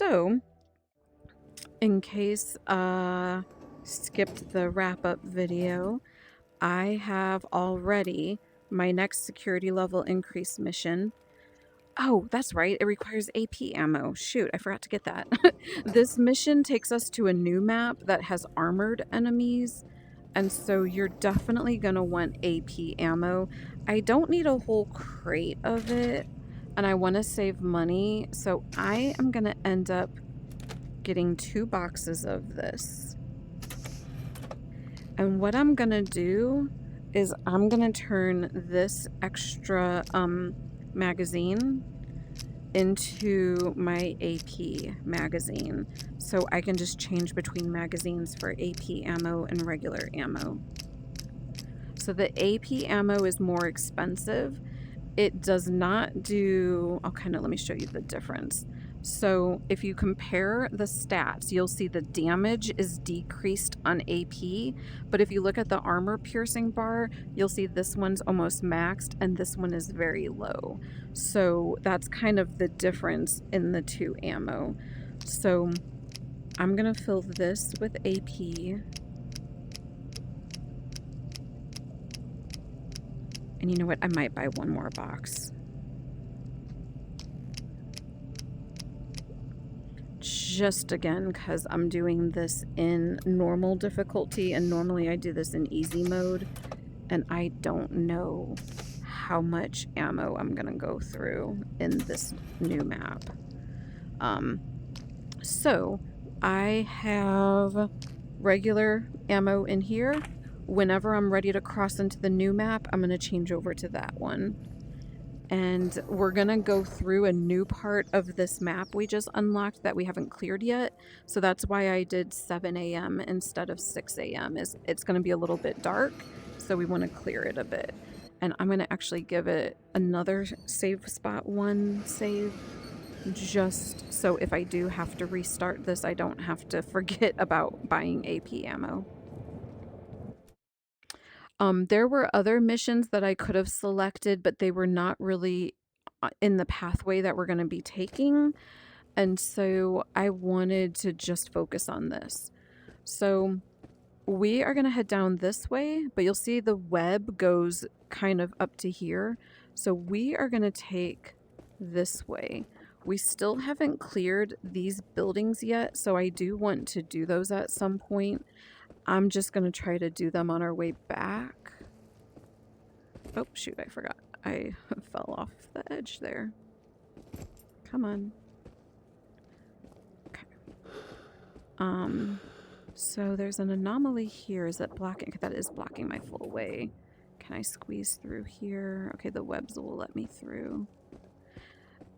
So, in case skipped the wrap-up video, I have already my next security level increase mission. Oh, that's right. It requires AP ammo. Shoot, I forgot to get that. This mission takes us to a new map that has armored enemies. And so you're definitely going to want AP ammo. I don't need a whole crate of it. And I want to save money. So I am going to end up getting 2 boxes of this. And what I'm going to do is I'm going to turn this extra magazine into my AP magazine, so I can just change between magazines for AP ammo and regular ammo. So the AP ammo is more expensive. It does not do, let me show you the difference. So if you compare the stats, you'll see the damage is decreased on AP, but if you look at the armor piercing bar, you'll see this one's almost maxed and this one is very low. So that's kind of the difference in the 2 ammo. So I'm gonna fill this with AP. And you know what? I might buy 1 more box. Just again, because I'm doing this in normal difficulty, and normally I do this in easy mode, and I don't know how much ammo I'm gonna go through in this new map. So I have regular ammo in here. Whenever I'm ready to cross into the new map, I'm gonna change over to that one. And we're gonna go through a new part of this map we just unlocked that we haven't cleared yet. So that's why I did 7 a.m. instead of 6 a.m. It's gonna be a little bit dark, so we want to clear it a bit. And I'm gonna actually give it another save spot 1 save, just so if I do have to restart this, I don't have to forget about buying AP ammo. There were other missions that I could have selected, but they were not really in the pathway that we're going to be taking. And so I wanted to just focus on this. So we are going to head down this way, but you'll see the web goes kind of up to here. So we are going to take this way. We still haven't cleared these buildings yet, so I do want to do those at some point. I'm just going to try to do them on our way back. Oh, shoot, I forgot. I fell off the edge there. Come on. Okay. So there's an anomaly here. Is that blocking? That is blocking my full way. Can I squeeze through here? Okay, the webs will let me through.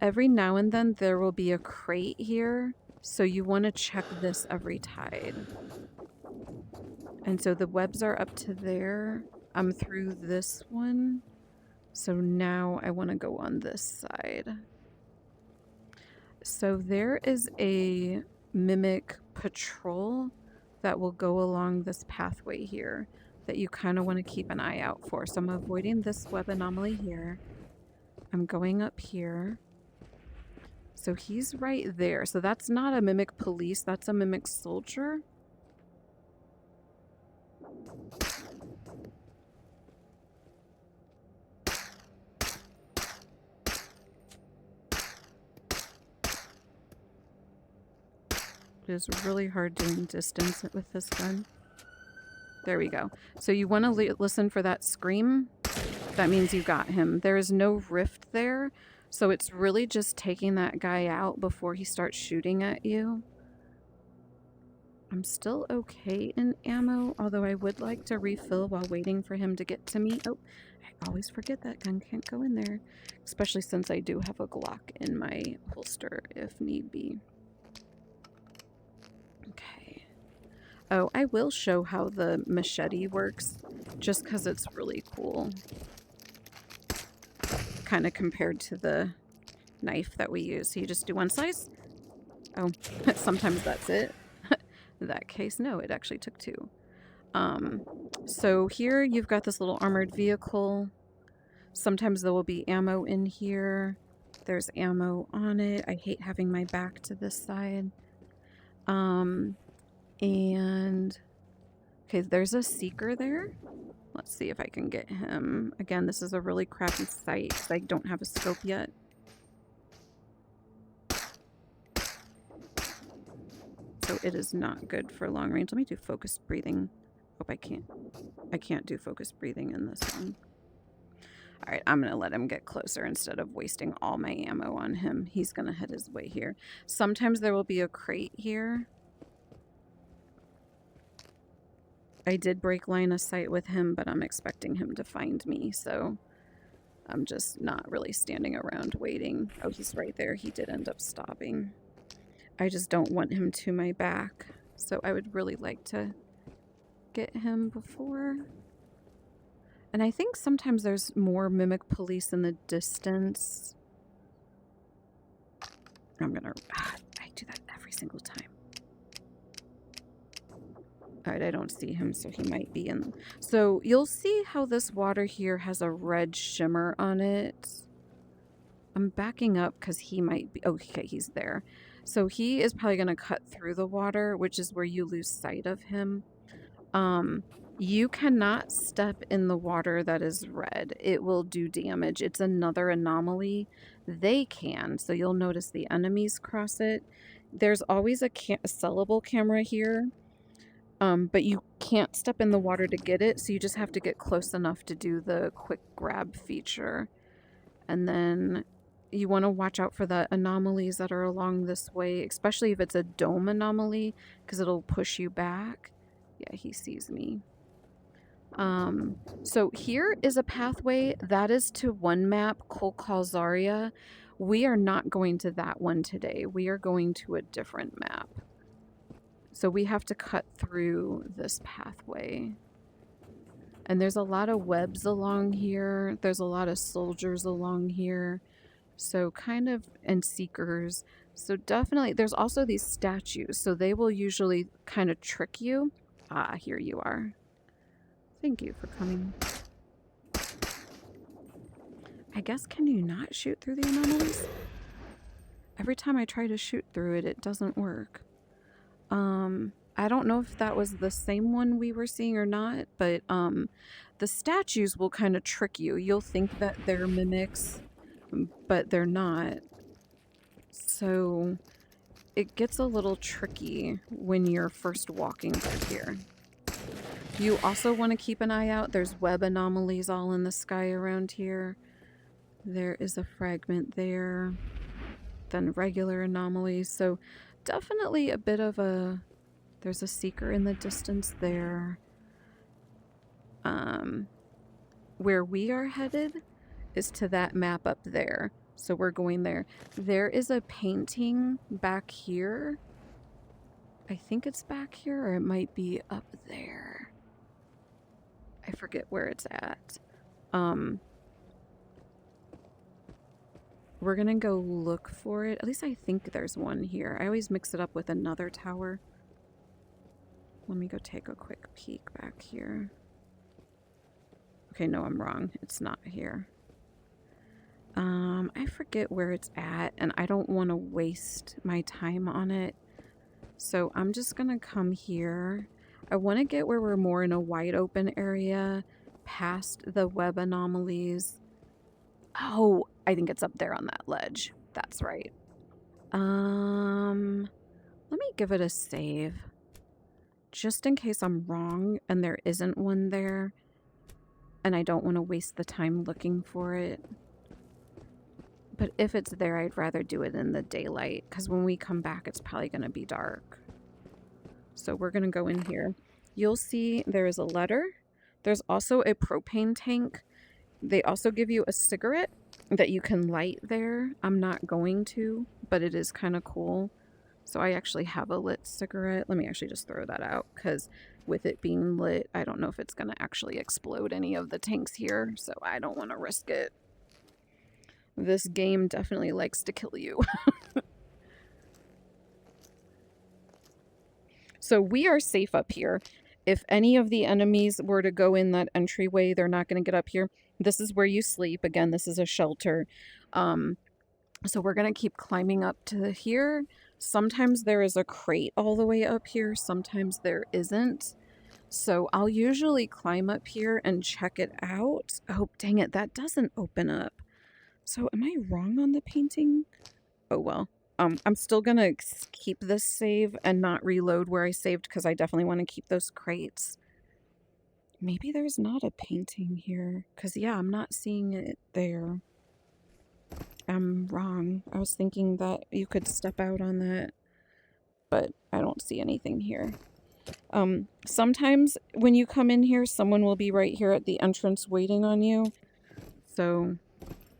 Every now and then there will be a crate here, so you want to check this every tide. And so the webs are up to there. I'm through this one. So now I want to go on this side. So there is a mimic patrol that will go along this pathway here that you kind of want to keep an eye out for. So I'm avoiding this web anomaly here. I'm going up here. So he's right there. So that's not a mimic police, that's a mimic soldier. It is really hard doing distance with this gun. There we go. So you want to listen for that scream. That means you got him. There is no rift there, so it's really just taking that guy out before he starts shooting at you. I'm still okay in ammo, although I would like to refill while waiting for him to get to me. Oh, I always forget that gun can't go in there, especially since I do have a Glock in my holster if need be. Okay. Oh, I will show how the machete works, just because it's really cool. Kind of compared to the knife that we use. So you just do one slice. Oh, sometimes that's it. In that case, no, it actually took 2. So here you've got this little armored vehicle. Sometimes there will be ammo in here. There's ammo on it. I hate having my back to this side. And okay, there's a seeker there. Let's see if I can get him. Again, this is a really crappy sight because I don't have a scope yet. So it is not good for long range. Let me do focused breathing. Hope I can't. I can't do focused breathing in this one. All right, I'm going to let him get closer instead of wasting all my ammo on him. He's going to head his way here. Sometimes there will be a crate here. I did break line of sight with him, but I'm expecting him to find me, so I'm just not really standing around waiting. Oh, he's right there. He did end up stopping. I just don't want him to my back, so I would really like to get him before. And I think sometimes there's more mimic police in the distance. I do that every single time. Alright, I don't see him, so he might be in. So you'll see how this water here has a red shimmer on it. I'm backing up because he might be. Okay, he's there. So he is probably going to cut through the water, which is where you lose sight of him. You cannot step in the water that is red. It will do damage. It's another anomaly. They can, so you'll notice the enemies cross it. There's always a sellable camera here, but you can't step in the water to get it, so you just have to get close enough to do the quick grab feature. And then you want to watch out for the anomalies that are along this way, especially if it's a dome anomaly, because it'll push you back. Yeah, he sees me. So here is a pathway that is to one map, Kolkalzaria. We are not going to that one today. We are going to a different map. So we have to cut through this pathway. And there's a lot of webs along here. There's a lot of soldiers along here. So kind of, and seekers. So definitely, there's also these statues. So they will usually kind of trick you. Ah, here you are. Thank you for coming. I guess, can you not shoot through the anomalies? Every time I try to shoot through it, it doesn't work. I don't know if that was the same one we were seeing or not, but the statues will kind of trick you. You'll think that they're mimics, but they're not. So it gets a little tricky when you're first walking through here. You also want to keep an eye out. There's web anomalies all in the sky around here. There is a fragment there. Then regular anomalies. So definitely a bit of a... There's a seeker in the distance there. Where we are headed is to that map up there. So we're going there. There is a painting back here. I think it's back here, or it might be up there. I forget where it's at. We're gonna go look for it. At least I think there's one here. I always mix it up with another tower. Let me go take a quick peek back here. Okay, no, I'm wrong. It's not here. I forget where it's at, and I don't want to waste my time on it. So I'm just gonna come here. I want to get where we're more in a wide open area, past the web anomalies. Oh, I think it's up there on that ledge. That's right. Let me give it a save. Just in case I'm wrong and there isn't one there. And I don't want to waste the time looking for it. But if it's there, I'd rather do it in the daylight, because when we come back, it's probably going to be dark. So we're going to go in here. You'll see there is a letter. There's also a propane tank. They also give you a cigarette that you can light there. I'm not going to, but it is kind of cool. So I actually have a lit cigarette. Let me actually just throw that out, because with it being lit, I don't know if it's going to actually explode any of the tanks here. So I don't want to risk it. This game definitely likes to kill you. So we are safe up here. If any of the enemies were to go in that entryway, they're not going to get up here. This is where you sleep. Again, this is a shelter. So we're going to keep climbing up to here. Sometimes there is a crate all the way up here. Sometimes there isn't. So I'll usually climb up here and check it out. Oh, dang it. That doesn't open up. So am I wrong on the painting? Oh, well. I'm still going to keep this save and not reload where I saved because I definitely want to keep those crates. Maybe there's not a painting here because, yeah, I'm not seeing it there. I'm wrong. I was thinking that you could step out on that, but I don't see anything here. Sometimes when you come in here, someone will be right here at the entrance waiting on you. So,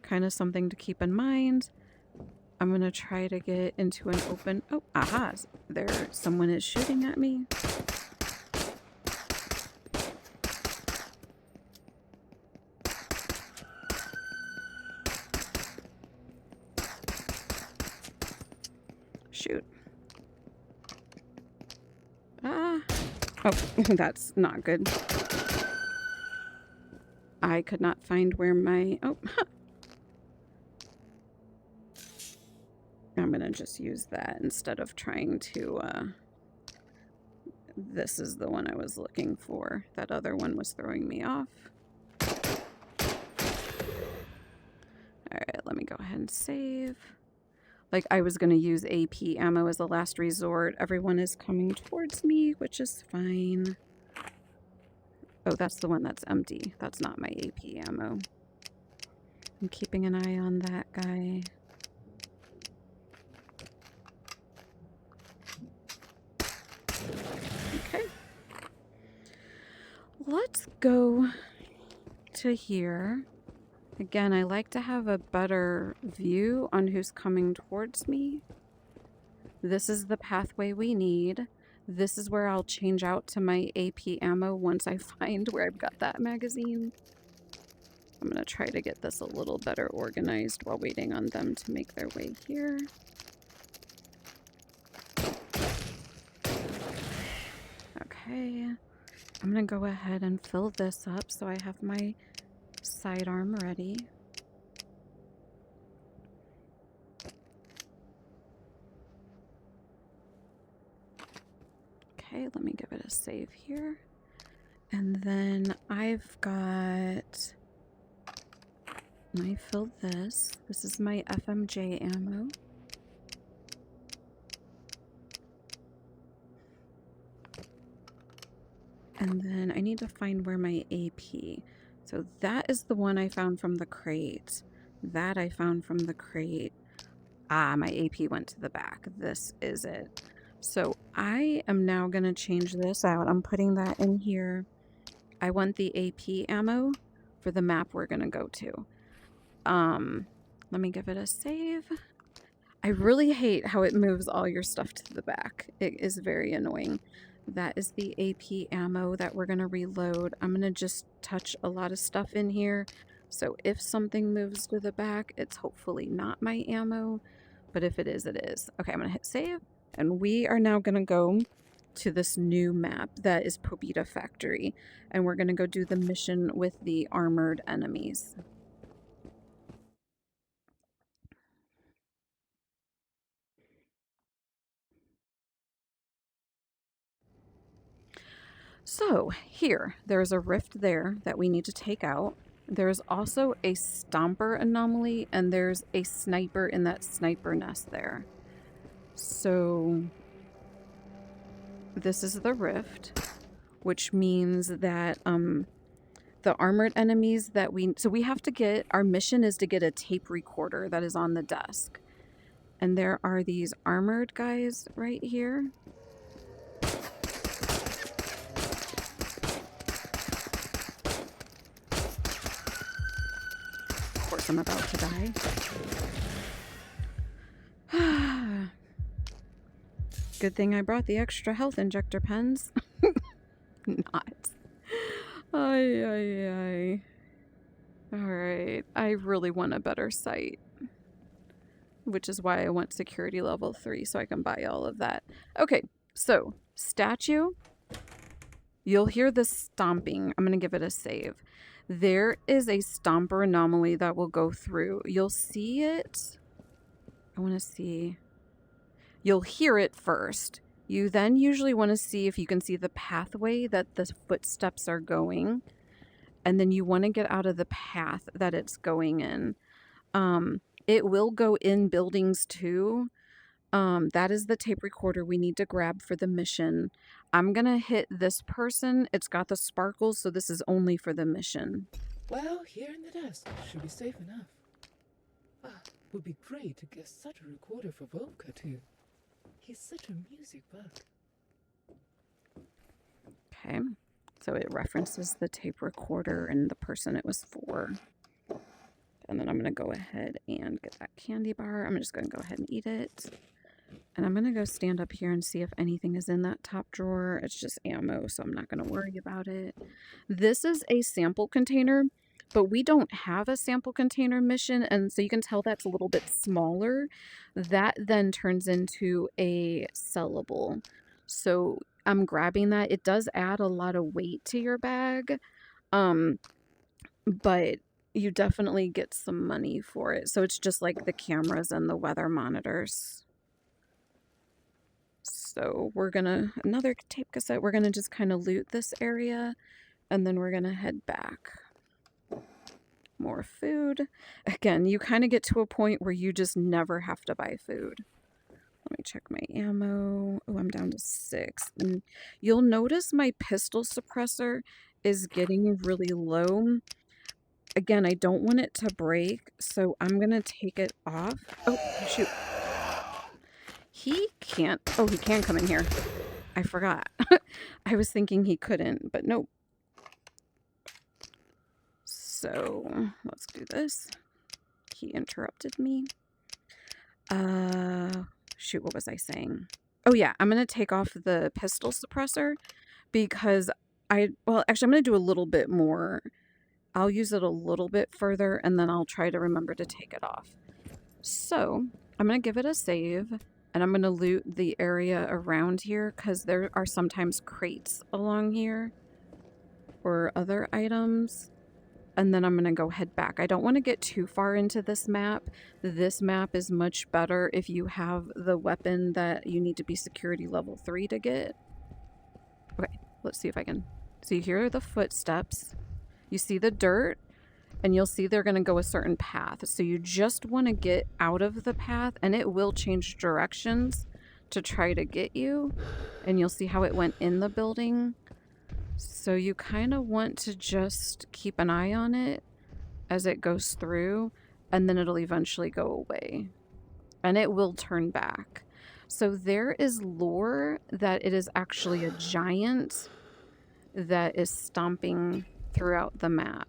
kind of something to keep in mind. I'm gonna try to get into an open... Oh, aha! There, someone is shooting at me. Shoot. Ah! Oh, that's not good. I could not find where my... Oh, huh. I'm gonna just use that instead of trying to, This is the one I was looking for. That other one was throwing me off. Alright, let me go ahead and save. Like, I was gonna use AP ammo as a last resort. Everyone is coming towards me, which is fine. Oh, that's the one that's empty. That's not my AP ammo. I'm keeping an eye on that guy. Okay. Let's go to here. Again, I like to have a better view on who's coming towards me. This is the pathway we need. This is where I'll change out to my AP ammo once I find where I've got that magazine. I'm going to try to get this a little better organized while waiting on them to make their way here. Okay. I'm going to go ahead and fill this up so I have my sidearm ready. Okay, let me give it a save here. And then I've got... I filled this. This is my FMJ ammo. And then I need to find where my AP. So that is the one I found from the crate. That I found from the crate. Ah, my AP went to the back. This is it. So I am now going to change this out. I'm putting that in here. I want the AP ammo for the map we're going to go to. Let me give it a save. I really hate how it moves all your stuff to the back. It is very annoying. That is the AP ammo that we're going to reload. I'm going to just touch a lot of stuff in here. So if something moves to the back, it's hopefully not my ammo. But if it is, it is. Okay, I'm going to hit save. And we are now going to go to this new map that is Pobeda Factory. And we're going to go do the mission with the armored enemies. So here, there's a rift there that we need to take out. There's also a stomper anomaly, and there's a sniper in that sniper nest there. So this is the rift, which means that the armored enemies that we have to get, our mission is to get a tape recorder that is on the desk. And there are these armored guys right here. Of course, I'm about to die. Good thing I brought the extra health injector pens. Not. Ay. Alright, I really want a better sight. Which is why I want security level 3, so I can buy all of that. Okay, so, statue. You'll hear the stomping. I'm going to give it a save. There is a stomper anomaly that will go through. You'll see it I want to see. You'll hear it first. You then usually want to see if you can see the pathway that the footsteps are going. And then you want to get out of the path that it's going in. It will go in buildings too. That is the tape recorder we need to grab for the mission. I'm gonna hit this person. It's got the sparkles, so this is only for the mission. Well, here in the desk should be safe enough. Would be great to get such a recorder for Volker too. He's such a music buff. Okay, so it references the tape recorder and the person it was for. And then I'm gonna go ahead and get that candy bar. I'm just gonna go ahead and eat it. And I'm going to go stand up here and see if anything is in that top drawer. It's just ammo, so I'm not going to worry about it. This is a sample container, but we don't have a sample container mission, and so you can tell that's a little bit smaller. That then turns into a sellable. So I'm grabbing that. It does add a lot of weight to your bag, but you definitely get some money for it. So it's just like the cameras and the weather monitors. So we're gonna, another tape cassette, we're gonna just kind of loot this area and then we're gonna head back. More food. Again, you kind of get to a point where you just never have to buy food. Let me check my ammo. Oh, I'm down to 6. And you'll notice my pistol suppressor is getting really low. Again, I don't want it to break, so I'm gonna take it off. Oh, shoot. He can't. Oh, he can come in here. I forgot. I was thinking he couldn't, but nope. So let's do this. He interrupted me. Shoot, what was I saying? Oh yeah, I'm gonna take off the pistol suppressor because well, actually I'm gonna do a little bit more. I'll use it a little bit further and then I'll try to remember to take it off. So I'm gonna give it a save. And I'm going to loot the area around here because there are sometimes crates along here or other items. And then I'm going to go head back. I don't want to get too far into this map. This map is much better if you have the weapon that you need to be security level 3 to get. Okay, let's see if I can. So you hear the footsteps. You see the dirt. And you'll see they're going to go a certain path. So you just want to get out of the path and it will change directions to try to get you. And you'll see how it went in the building. So you kind of want to just keep an eye on it as it goes through and then it'll eventually go away. And it will turn back. So there is lore that it is actually a giant that is stomping throughout the map.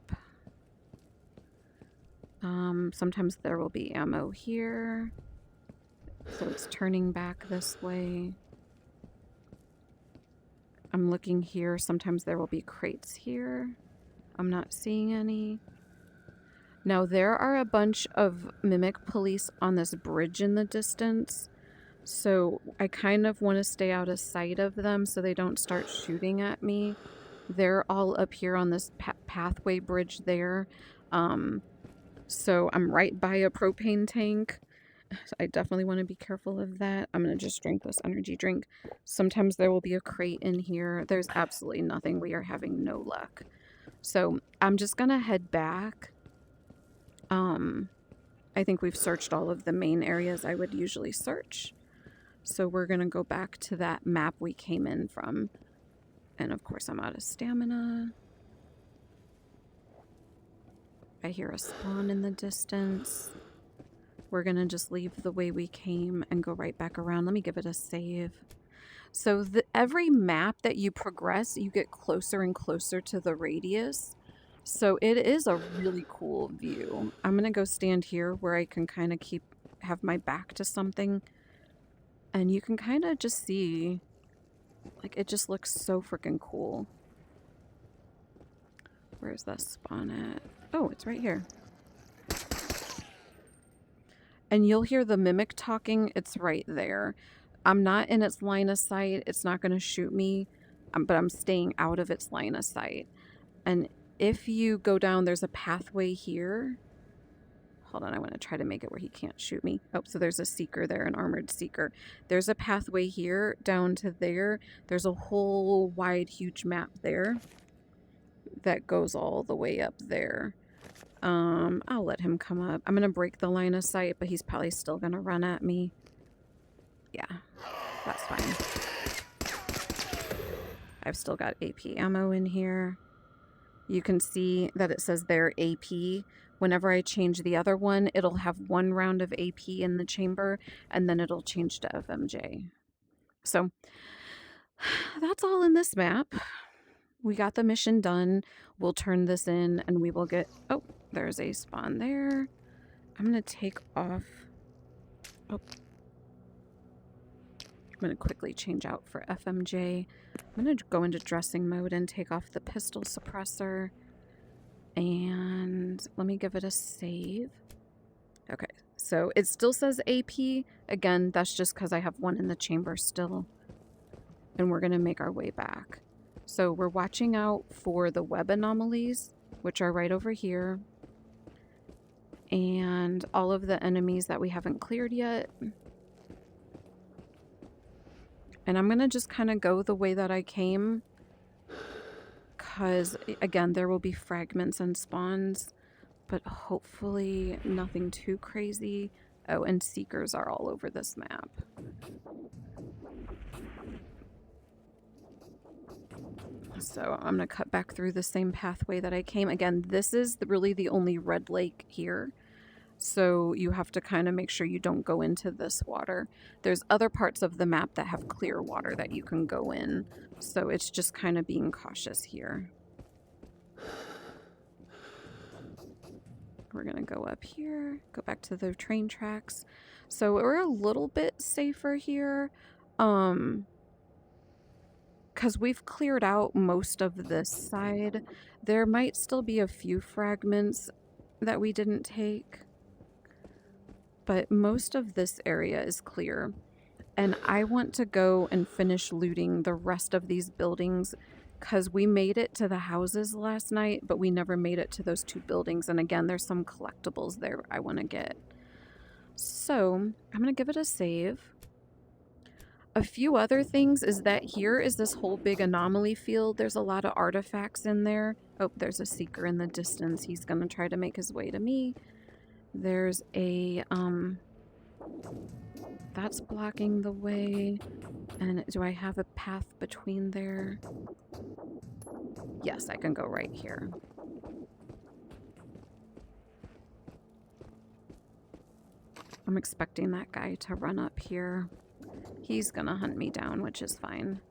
Sometimes there will be ammo here. So it's turning back this way. I'm looking here. Sometimes there will be crates here. I'm not seeing any. Now there are a bunch of mimic police on this bridge in the distance. So I kind of want to stay out of sight of them so they don't start shooting at me. They're all up here on this pathway bridge there. So I'm right by a propane tank. So I definitely want to be careful of that. I'm going to just drink this energy drink. Sometimes there will be a crate in here. There's absolutely nothing. We are having no luck. So I'm just going to head back. I think we've searched all of the main areas I would usually search. So we're going to go back to that map we came in from. And of course I'm out of stamina. I hear a spawn in the distance. We're going to just leave the way we came and go right back around. Let me give it a save. So every map that you progress, you get closer and closer to the radius. So it is a really cool view. I'm going to go stand here where I can kind of have my back to something. And you can kind of just see, like, it just looks so freaking cool. Where's that spawn at? Oh, it's right here. And you'll hear the mimic talking. It's right there. I'm not in its line of sight. It's not going to shoot me, but I'm staying out of its line of sight. And if you go down, there's a pathway here. hold on, I want to try to make it where he can't shoot me. Oh, so there's a seeker there, an armored seeker. There's a pathway here down to there. There's a whole wide, huge map there that goes all the way up there. I'll let him come up. I'm gonna break the line of sight, but he's probably still gonna run at me. Yeah, that's fine. I've still got AP ammo in here. You can see that it says there AP. Whenever I change the other one, it'll have 1 round of AP in the chamber, and then it'll change to FMJ. So that's all in this map. We got the mission done. We'll turn this in and we will get... Oh, there's a spawn there. I'm going to take off... Oh. I'm going to quickly change out for FMJ. I'm going to go into dressing mode and take off the pistol suppressor. And let me give it a save. Okay, so it still says AP. Again, that's just because I have 1 in the chamber still. And we're going to make our way back. So we're watching out for the web anomalies, which are right over here. And all of the enemies that we haven't cleared yet. And I'm going to just kind of go the way that I came. Because, again, there will be fragments and spawns. But hopefully nothing too crazy. Oh, and seekers are all over this map. So I'm going to cut back through the same pathway that I came. Again, this is really the only red lake here. So you have to kind of make sure you don't go into this water. There's other parts of the map that have clear water that you can go in. So it's just kind of being cautious here. We're going to go up here, go back to the train tracks. So we're a little bit safer here. Because we've cleared out most of this side. There might still be a few fragments that we didn't take. But most of this area is clear. And I want to go and finish looting the rest of these buildings because we made it to the houses last night, but we never made it to those 2 buildings. And again, there's some collectibles there I want to get. So I'm going to give it a save. A few other things is that here is this whole big anomaly field. There's a lot of artifacts in there. Oh, there's a seeker in the distance. He's going to try to make his way to me. There's a, that's blocking the way. And do I have a path between there? Yes, I can go right here. I'm expecting that guy to run up here. He's gonna hunt me down, which is fine.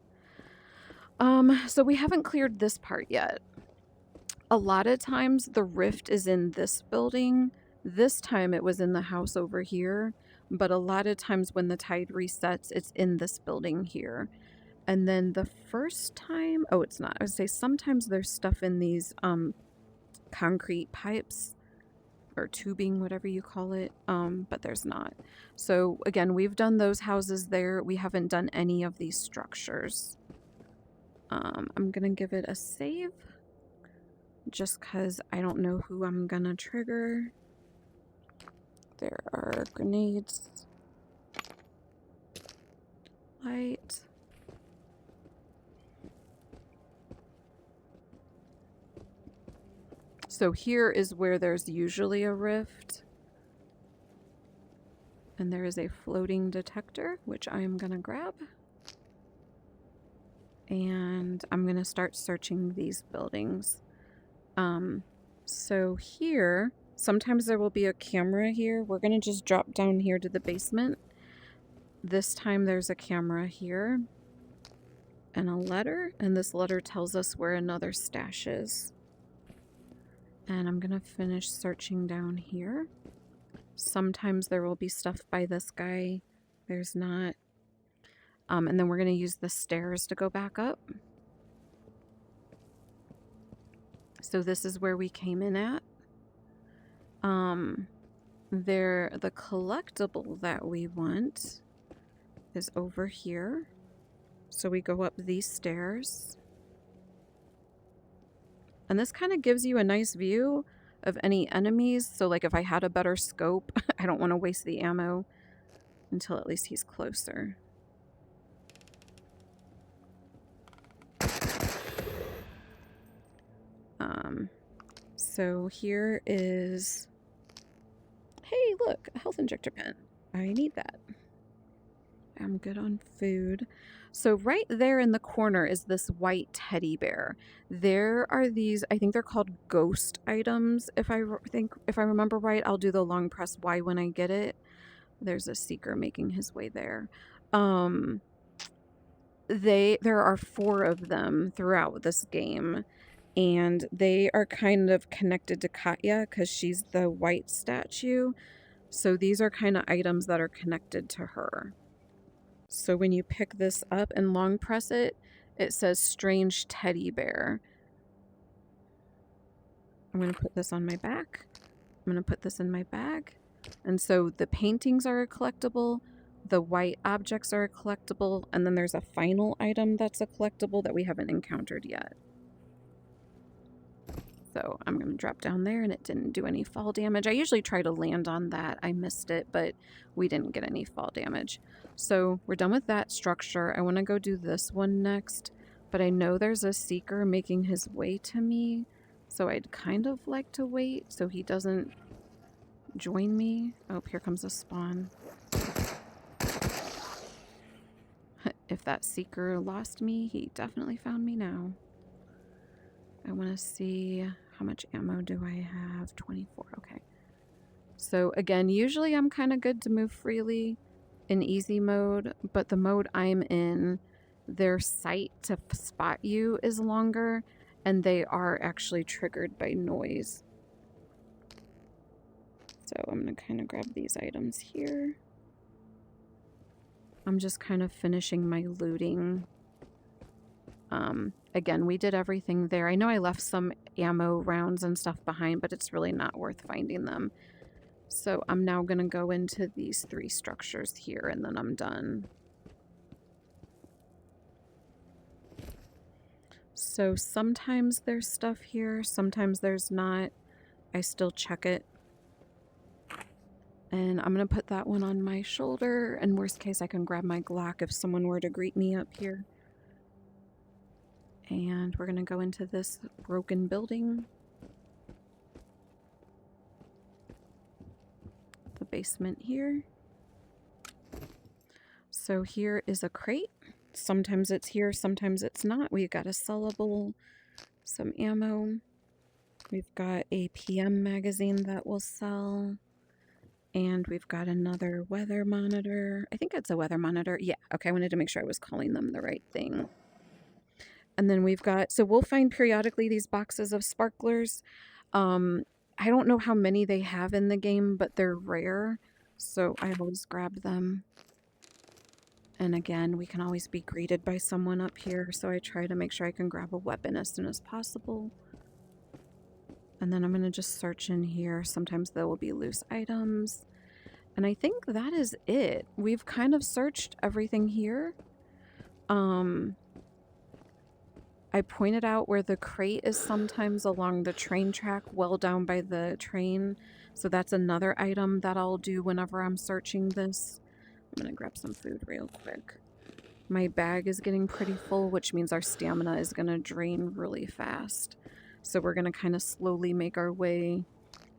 So we haven't cleared this part yet. A lot of times the rift is in this building. This time it was in the house over here. But a lot of times when the tide resets, it's in this building here. And then the first time... Oh, it's not. I would say sometimes there's stuff in these concrete pipes. Or tubing, whatever you call it. But there's not. So, again, we've done those houses there. We haven't done any of these structures. I'm going to give it a save. Just because I don't know who I'm going to trigger. There are grenades. Light. So here is where there's usually a rift. And there is a floating detector, which I am going to grab. And I'm going to start searching these buildings. So here, sometimes there will be a camera here. We're going to just drop down here to the basement. This time there's a camera here. And a letter. And this letter tells us where another stash is. And I'm going to finish searching down here. Sometimes there will be stuff by this guy. There's not. And then we're going to use the stairs to go back up. So this is where we came in at. The collectible that we want is over here. So we go up these stairs. And this kind of gives you a nice view of any enemies. So like if I had a better scope, I don't want to waste the ammo until at least he's closer. So here is, hey, look, a health injector pen. I need that. I'm good on food. So right there in the corner is this white teddy bear. There are these, I think they're called ghost items. If I remember right, I'll do the long press Y when I get it. There's a seeker making his way there. There are 4 of them throughout this game, and they are kind of connected to Katya because she's the white statue. So these are kind of items that are connected to her. So when you pick this up and long press it, it says strange teddy bear. I'm going to put this on my back. I'm going to put this in my bag. And so the paintings are a collectible, the white objects are a collectible, and then there's a final item that's a collectible that we haven't encountered yet. So I'm going to drop down there, and it didn't do any fall damage. I usually try to land on that. I missed it, but we didn't get any fall damage. So we're done with that structure. I want to go do this one next, but I know there's a seeker making his way to me, so I'd kind of like to wait so he doesn't join me. Oh, here comes a spawn. If that seeker lost me, he definitely found me now. I want to see how much ammo do I have? 24. Okay. So again, usually I'm kind of good to move freely in easy mode, but the mode I'm in, their sight to spot you is longer, and they are actually triggered by noise. So I'm going to kind of grab these items here. I'm just kind of finishing my looting. Again, we did everything there. I know I left some ammo rounds and stuff behind, but it's really not worth finding them. So I'm now going to go into these 3 structures here, and then I'm done. So sometimes there's stuff here, sometimes there's not. I still check it. And I'm going to put that one on my shoulder. And worst case, I can grab my Glock if someone were to greet me up here. And we're going to go into this broken building. The basement here. So here is a crate. Sometimes it's here, sometimes it's not. We've got a sellable, some ammo. We've got a PM magazine that will sell. And we've got another weather monitor. I think it's a weather monitor. Yeah, okay, I wanted to make sure I was calling them the right thing. And then we've got, so we'll find periodically these boxes of sparklers. I don't know how many they have in the game, but they're rare. So I always grab them. And again, we can always be greeted by someone up here. So I try to make sure I can grab a weapon as soon as possible. And then I'm going to just search in here. Sometimes there will be loose items. And I think that is it. We've kind of searched everything here. I pointed out where the crate is sometimes along the train track, well down by the train. So that's another item that I'll do whenever I'm searching this. I'm going to grab some food real quick. My bag is getting pretty full, which means our stamina is going to drain really fast. So we're going to kind of slowly make our way.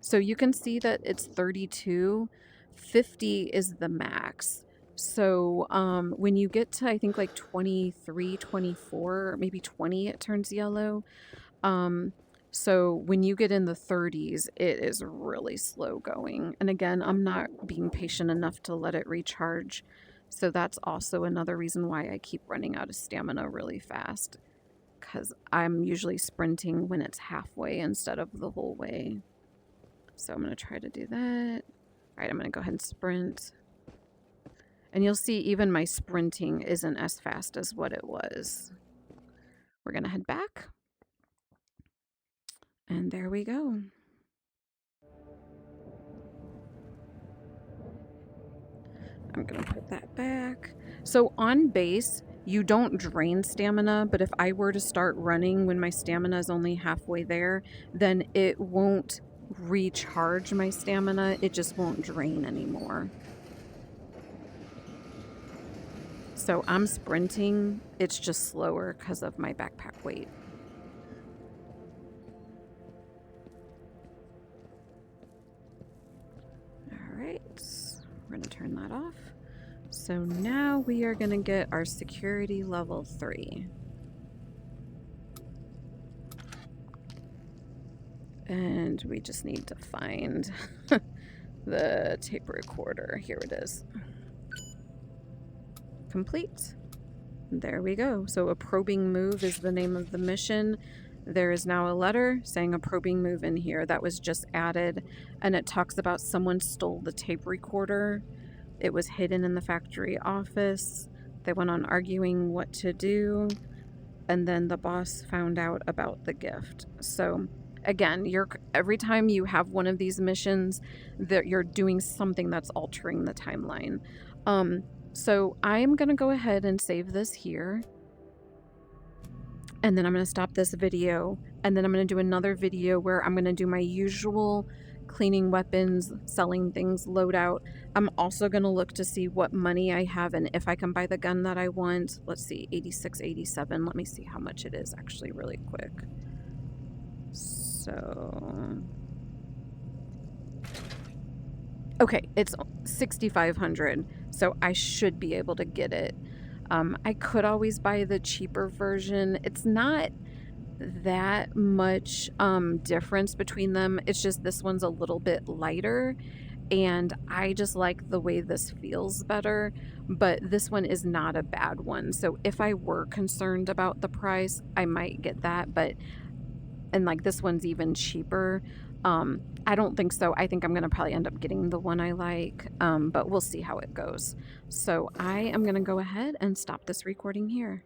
So you can see that it's 32. 50 is the max. So when you get to, I think, like 23, 24, maybe 20, it turns yellow. So when you get in the 30s, it is really slow going. And again, I'm not being patient enough to let it recharge. So that's also another reason why I keep running out of stamina really fast. Because I'm usually sprinting when it's halfway instead of the whole way. So I'm going to try to do that. All right, I'm going to go ahead and sprint. And you'll see even my sprinting isn't as fast as what it was. We're going to head back. And there we go. I'm going to put that back. So on base, you don't drain stamina, but if I were to start running when my stamina is only halfway there, then it won't recharge my stamina, it just won't drain anymore. So I'm sprinting, it's just slower because of my backpack weight. Alright, we're gonna turn that off. So now we are gonna get our security level 3. And we just need to find the tape recorder. Here it is. Complete. There we go. So a probing move is the name of the mission. There is now a letter saying a probing move in here that was just added, and it talks about someone stole the tape recorder. It was hidden in the factory office. They went on arguing what to do, and then the boss found out about the gift. So again, every time you have one of these missions, that you're doing something that's altering the timeline. So I'm gonna go ahead and save this here, and then I'm gonna stop this video, and then I'm gonna do another video where I'm gonna do my usual cleaning weapons, selling things, loadout. I'm also gonna look to see what money I have and if I can buy the gun that I want. Let's see, 86, 87. Let me see how much it is actually really quick. So, okay, it's 6,500, so I should be able to get it. I could always buy the cheaper version. It's not that much difference between them. It's just this one's a little bit lighter, and I just like the way this feels better, but this one is not a bad one. So if I were concerned about the price, I might get that, and like this one's even cheaper. I don't think so. I think I'm gonna probably end up getting the one I like, but we'll see how it goes. So I am gonna go ahead and stop this recording here.